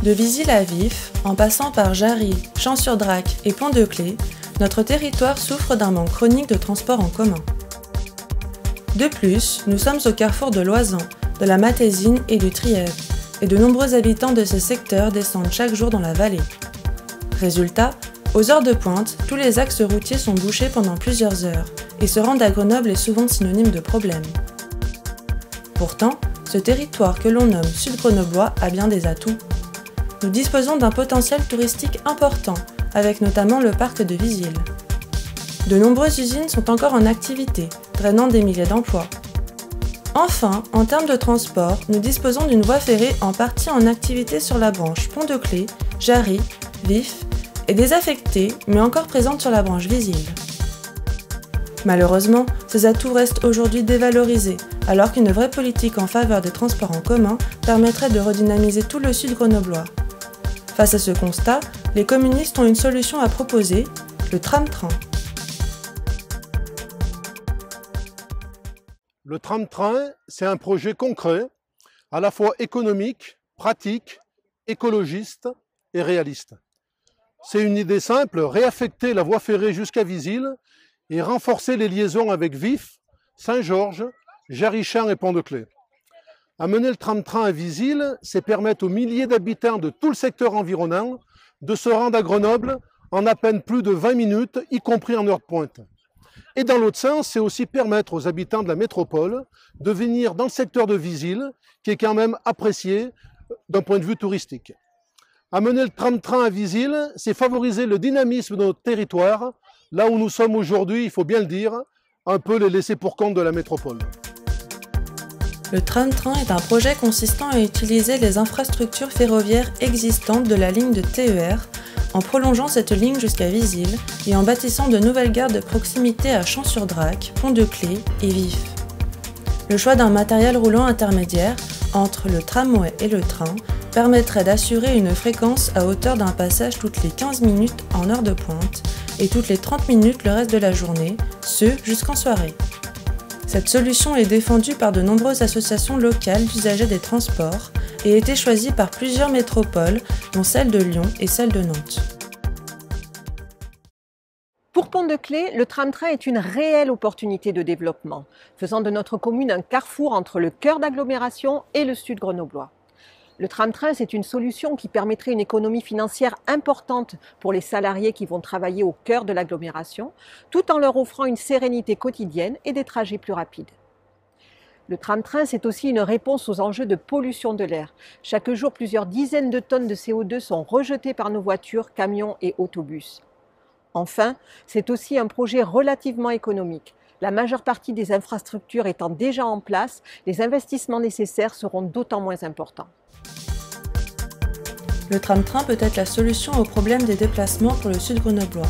De Visil à Vif, en passant par Jarry, Champs-sur-Drac et Pont-de-Claix, notre territoire souffre d'un manque chronique de transport en commun. De plus, nous sommes au carrefour de l'Oisans, de la Matésine et du Trièves, et de nombreux habitants de ce secteur descendent chaque jour dans la vallée. Résultat, aux heures de pointe, tous les axes routiers sont bouchés pendant plusieurs heures, et se rendre à Grenoble est souvent synonyme de problème. Pourtant, ce territoire que l'on nomme Sud-Grenoblois a bien des atouts. Nous disposons d'un potentiel touristique important, avec notamment le parc de Visil. De nombreuses usines sont encore en activité, drainant des milliers d'emplois. Enfin, en termes de transport, nous disposons d'une voie ferrée en partie en activité sur la branche Pont-de-Claix, Jarry, Vif, et désaffectée, mais encore présente sur la branche Visil. Malheureusement, ces atouts restent aujourd'hui dévalorisés, alors qu'une vraie politique en faveur des transports en commun permettrait de redynamiser tout le sud grenoblois. Face à ce constat, les communistes ont une solution à proposer, le tram-train. Le tram-train, c'est un projet concret, à la fois économique, pratique, écologiste et réaliste. C'est une idée simple, réaffecter la voie ferrée jusqu'à Visil et renforcer les liaisons avec Vif, Saint-Georges, Jarry-Champs et Pont-de-Claix. Amener le tram-train à Visil, c'est permettre aux milliers d'habitants de tout le secteur environnant de se rendre à Grenoble en à peine plus de 20 minutes, y compris en heure de pointe. Et dans l'autre sens, c'est aussi permettre aux habitants de la métropole de venir dans le secteur de Visil, qui est quand même apprécié d'un point de vue touristique. Amener le tram-train à Visil, c'est favoriser le dynamisme de notre territoire, là où nous sommes aujourd'hui, il faut bien le dire, un peu les laissés pour compte de la métropole. Le tram-train est un projet consistant à utiliser les infrastructures ferroviaires existantes de la ligne de TER en prolongeant cette ligne jusqu'à Visil et en bâtissant de nouvelles gares de proximité à Champs-sur-Drac, Pont-de-Claix et Vif. Le choix d'un matériel roulant intermédiaire entre le tramway et le train permettrait d'assurer une fréquence à hauteur d'un passage toutes les 15 minutes en heure de pointe et toutes les 30 minutes le reste de la journée, ce jusqu'en soirée. Cette solution est défendue par de nombreuses associations locales d'usagers des transports et a été choisie par plusieurs métropoles, dont celle de Lyon et celle de Nantes. Pour Pont-de-Claix, le tram-train est une réelle opportunité de développement, faisant de notre commune un carrefour entre le cœur d'agglomération et le sud grenoblois. Le tram-train, c'est une solution qui permettrait une économie financière importante pour les salariés qui vont travailler au cœur de l'agglomération, tout en leur offrant une sérénité quotidienne et des trajets plus rapides. Le tram-train, c'est aussi une réponse aux enjeux de pollution de l'air. Chaque jour, plusieurs dizaines de tonnes de CO2 sont rejetées par nos voitures, camions et autobus. Enfin, c'est aussi un projet relativement économique. La majeure partie des infrastructures étant déjà en place, les investissements nécessaires seront d'autant moins importants. Le tram-train peut être la solution au problème des déplacements pour le sud grenoblois.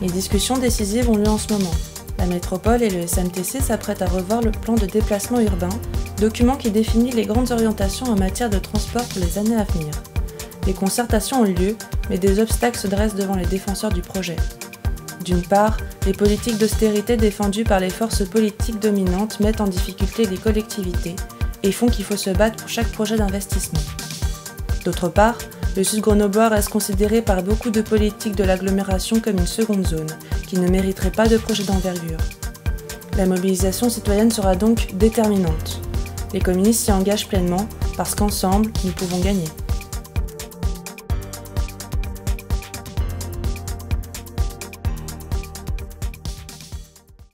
Les discussions décisives ont lieu en ce moment. La métropole et le SMTC s'apprêtent à revoir le plan de déplacement urbain, document qui définit les grandes orientations en matière de transport pour les années à venir. Des concertations ont lieu, mais des obstacles se dressent devant les défenseurs du projet. D'une part, les politiques d'austérité défendues par les forces politiques dominantes mettent en difficulté les collectivités et font qu'il faut se battre pour chaque projet d'investissement. D'autre part, le sud grenoblois reste considéré par beaucoup de politiques de l'agglomération comme une seconde zone, qui ne mériterait pas de projet d'envergure. La mobilisation citoyenne sera donc déterminante. Les communistes s'y engagent pleinement, parce qu'ensemble, nous pouvons gagner.